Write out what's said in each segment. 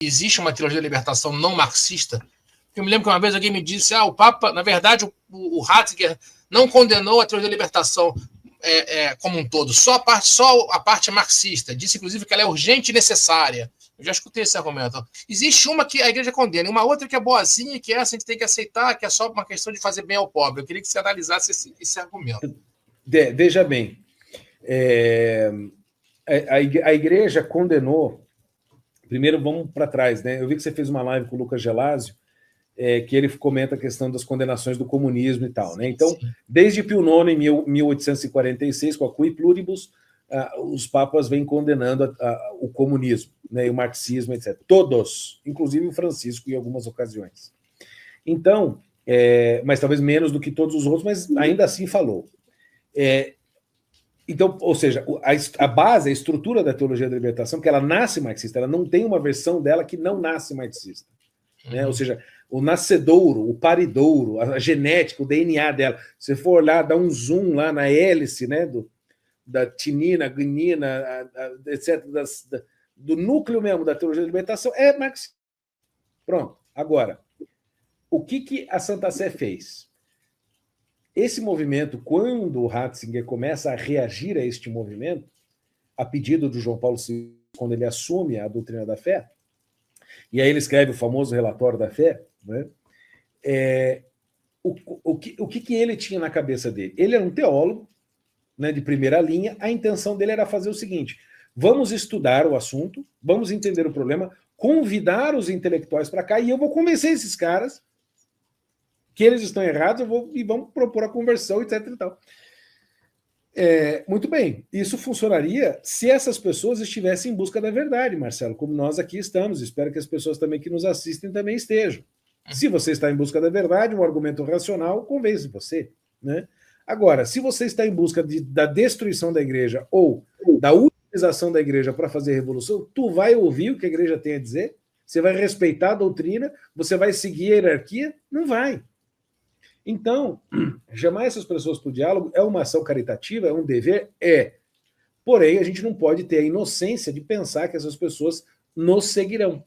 existe uma teologia da libertação não marxista. Eu me lembro que uma vez alguém me disse, o Papa, na verdade, o Ratzinger não condenou a teologia da libertação como um todo, só a parte marxista. Disse, inclusive, que ela é urgente e necessária. Eu já escutei esse argumento. Existe uma que a igreja condena, e uma outra que é boazinha, que essa a gente tem que aceitar, que é só uma questão de fazer bem ao pobre. Eu queria que você analisasse esse argumento. Veja bem, a igreja condenou. Primeiro, vamos para trás, né? Eu vi que você fez uma live com o Lucas Gelásio, que ele comenta a questão das condenações do comunismo e tal, né? Então, desde Pio IX, em 1846, com a Cui Pluribus, os papas vêm condenando o comunismo, né, e o marxismo, etc. Todos, inclusive o Francisco, em algumas ocasiões. Então, mas talvez menos do que todos os outros, mas ainda assim falou. Então, ou seja, a base, a estrutura da teologia da libertação, que ela nasce marxista, ela não tem uma versão dela que não nasce marxista. Né? Ou seja, o nascedouro, o paridouro, a genética, o DNA dela. Se você for olhar, dá um zoom lá na hélice, né, da tinina, guanina, etc., do núcleo mesmo da teologia da libertação, é marxista. Pronto. Agora, o que a Santa Sé fez? Esse movimento, quando o Ratzinger começa a reagir a este movimento, a pedido de João Paulo II, quando ele assume a doutrina da fé, e aí ele escreve o famoso relatório da fé, né? O que ele tinha na cabeça dele? Ele era um teólogo, né, de primeira linha. A intenção dele era fazer o seguinte: vamos estudar o assunto, vamos entender o problema, convidar os intelectuais para cá, e eu vou convencer esses caras que eles estão errados, e vamos propor a conversão, etc. E tal. Muito bem, isso funcionaria se essas pessoas estivessem em busca da verdade, Marcelo, como nós aqui estamos. Espero que as pessoas também que nos assistem também estejam. Se você está em busca da verdade, um argumento racional convence você, né? Agora, se você está em busca da destruição da igreja ou da utilização da igreja para fazer revolução, tu vai ouvir o que a igreja tem a dizer? Você vai respeitar a doutrina? Você vai seguir a hierarquia? Não vai. Então, chamar essas pessoas para o diálogo é uma ação caritativa, é um dever? Porém, a gente não pode ter a inocência de pensar que essas pessoas nos seguirão.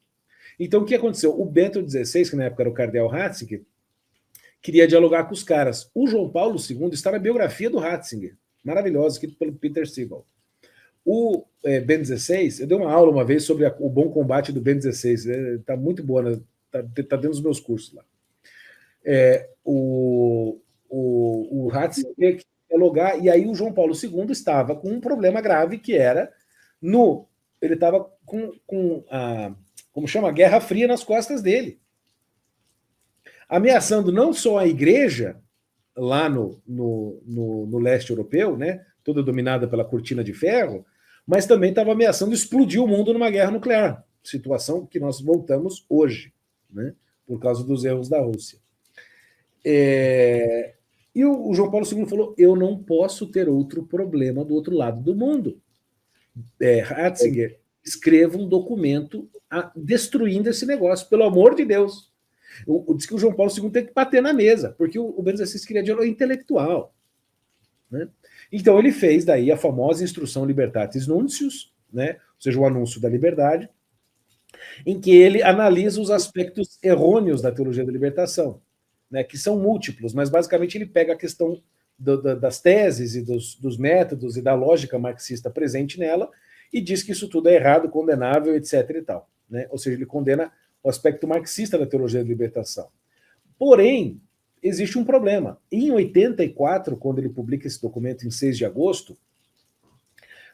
Então, o que aconteceu? O Bento XVI, que na época era o cardeal Ratzinger, queria dialogar com os caras. O João Paulo II está na biografia do Ratzinger, maravilhosa, escrito pelo Peter Siegel. O Bento XVI, eu dei uma aula uma vez sobre o bom combate do Bento XVI, está muito boa, né? Tá dentro dos meus cursos lá. O Ratzinger queria dialogar, e aí o João Paulo II estava com um problema grave, que era ele estava com como chama, a Guerra Fria nas costas dele, ameaçando não só a igreja lá no leste europeu, né, toda dominada pela cortina de ferro, mas também estava ameaçando explodir o mundo numa guerra nuclear, situação que nós voltamos hoje, né, por causa dos erros da Rússia. E o João Paulo II falou: eu não posso ter outro problema do outro lado do mundo. Ratzinger, escreva um documento destruindo esse negócio, pelo amor de Deus. Diz que o João Paulo II tem que bater na mesa, porque o Bento XVI queria diálogo intelectual, né? Então ele fez daí a famosa Instrução Libertatis Nuncius, né? Ou seja, o anúncio da liberdade, em que ele analisa os aspectos errôneos da teologia da libertação, né, que são múltiplos, mas basicamente ele pega a questão das teses e dos métodos e da lógica marxista presente nela e diz que isso tudo é errado, condenável, etc. e tal, né? Ou seja, ele condena o aspecto marxista da teologia da libertação. Porém, existe um problema. Em 84, quando ele publica esse documento em 6 de agosto,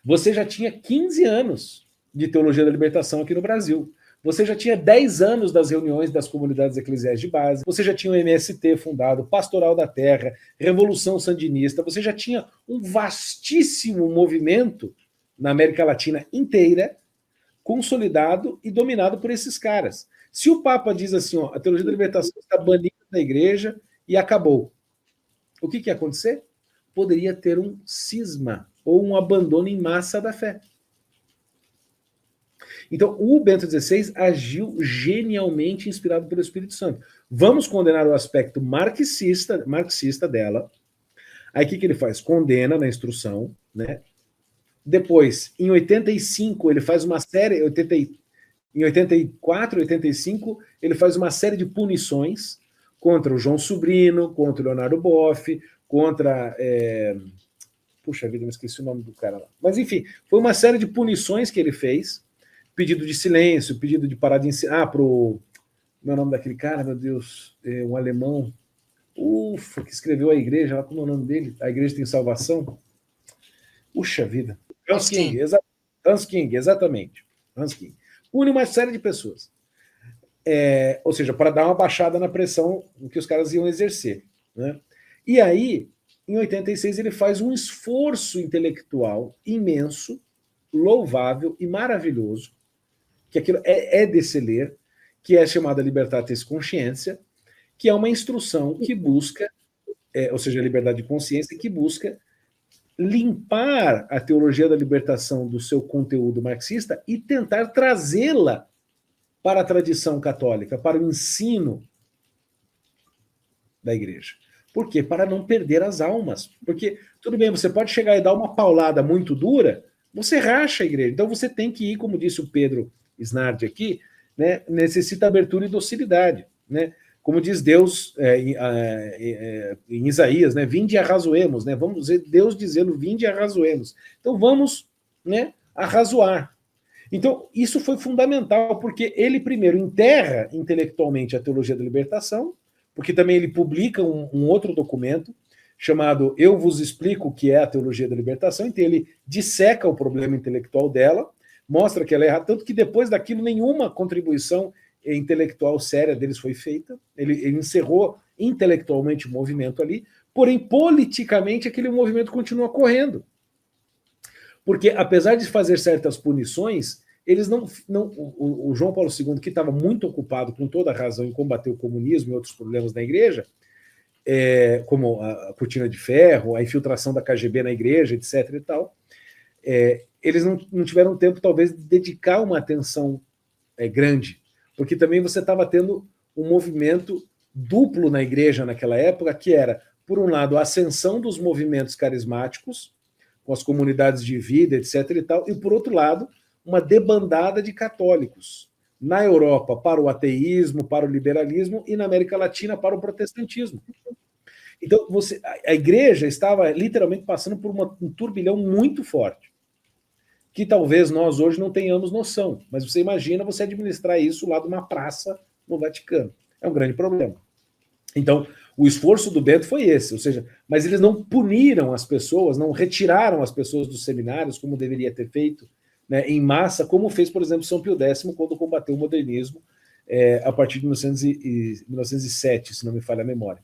você já tinha 15 anos de teologia da libertação aqui no Brasil. Você já tinha 10 anos das reuniões das comunidades eclesiais de base, você já tinha o MST fundado, Pastoral da Terra, Revolução Sandinista, você já tinha um vastíssimo movimento na América Latina inteira, consolidado e dominado por esses caras. Se o Papa diz assim, ó, a teologia da libertação está banida da igreja e acabou, o que ia acontecer? Poderia ter um cisma ou um abandono em massa da fé. Então, o Bento XVI agiu genialmente inspirado pelo Espírito Santo. Vamos condenar o aspecto marxista dela. Aí o que ele faz? Condena na instrução, né? Depois, em 85, ele faz uma série, Em 84, 85, ele faz uma série de punições contra o João Subrino, contra o Leonardo Boff, contra... Puxa vida, me esqueci o nome do cara lá. Mas, enfim, foi uma série de punições que ele fez, pedido de silêncio, pedido de parar de ensinar pro... Meu nome daquele cara, meu Deus, um alemão, que escreveu a igreja, lá como é o nome dele? A Igreja Tem Salvação? Puxa vida. Hans King, exatamente. Hans King. Une uma série de pessoas. Ou seja, para dar uma baixada na pressão que os caras iam exercer. Né? E aí, em 86, ele faz um esforço intelectual imenso, louvável e maravilhoso, que aquilo é de se ler, que é chamada Libertatis Conscientia, que é uma instrução que busca, ou seja, a liberdade de consciência, que busca limpar a teologia da libertação do seu conteúdo marxista e tentar trazê-la para a tradição católica, para o ensino da igreja. Por quê? Para não perder as almas. Porque, tudo bem, você pode chegar e dar uma paulada muito dura, você racha a igreja. Então você tem que ir, como disse o Pedro Snardi aqui, né, necessita abertura e docilidade. Né? Como diz Deus em Isaías, né, vinde e arrazoemos, né, vamos dizer, Deus dizendo vinde e arrazoemos. Então vamos, né, arrazoar. Então isso foi fundamental, porque ele primeiro enterra intelectualmente a teologia da libertação, porque também ele publica um outro documento chamado Eu Vos Explico o que é a teologia da libertação, então ele disseca o problema intelectual dela, mostra que ela é errada, tanto que depois daquilo nenhuma contribuição intelectual séria deles foi feita, ele encerrou intelectualmente o movimento ali, porém politicamente aquele movimento continua correndo. Porque apesar de fazer certas punições, eles não o João Paulo II, que estava muito ocupado com toda a razão em combater o comunismo e outros problemas da igreja, como a cortina de ferro, a infiltração da KGB na igreja, etc. e tal, eles não tiveram tempo, talvez, de dedicar uma atenção grande, porque também você estava tendo um movimento duplo na igreja naquela época, que era, por um lado, a ascensão dos movimentos carismáticos, com as comunidades de vida, etc. e tal, e, por outro lado, uma debandada de católicos. Na Europa, para o ateísmo, para o liberalismo, e na América Latina, para o protestantismo. Então, a igreja estava literalmente passando por um turbilhão muito forte, que talvez nós hoje não tenhamos noção, mas você imagina você administrar isso lá de uma praça no Vaticano. É um grande problema. Então, o esforço do Bento foi esse, ou seja, mas eles não puniram as pessoas, não retiraram as pessoas dos seminários, como deveria ter feito, né, em massa, como fez, por exemplo, São Pio X, quando combateu o modernismo a partir de 1907, se não me falha a memória.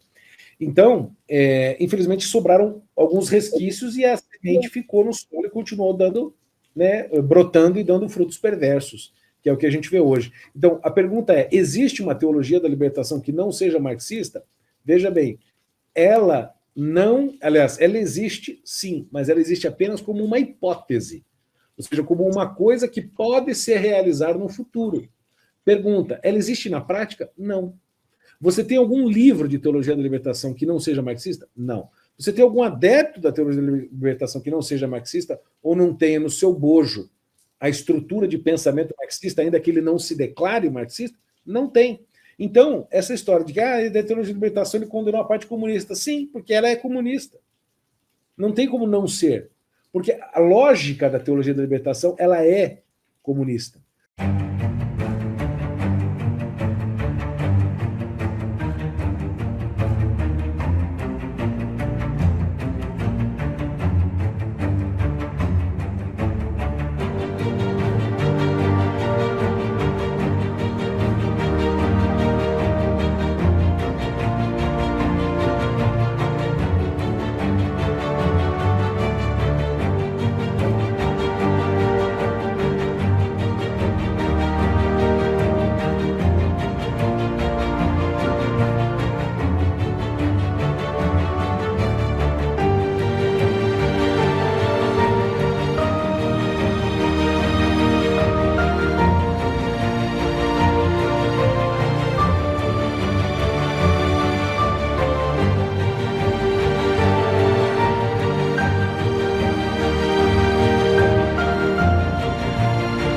Então, infelizmente, sobraram alguns resquícios e a semente ficou no solo e continuou dando, né, brotando e dando frutos perversos, que é o que a gente vê hoje. Então, a pergunta é, existe uma teologia da libertação que não seja marxista? Veja bem, ela existe sim, mas ela existe apenas como uma hipótese, ou seja, como uma coisa que pode ser realizada no futuro. Pergunta, ela existe na prática? Não. Você tem algum livro de teologia da libertação que não seja marxista? Não. Você tem algum adepto da teologia da libertação que não seja marxista ou não tenha no seu bojo a estrutura de pensamento marxista, ainda que ele não se declare marxista? Não tem. Então, essa história de que da teologia da libertação ele condenou a parte comunista. Sim, porque ela é comunista. Não tem como não ser. Porque a lógica da teologia da libertação, ela é comunista.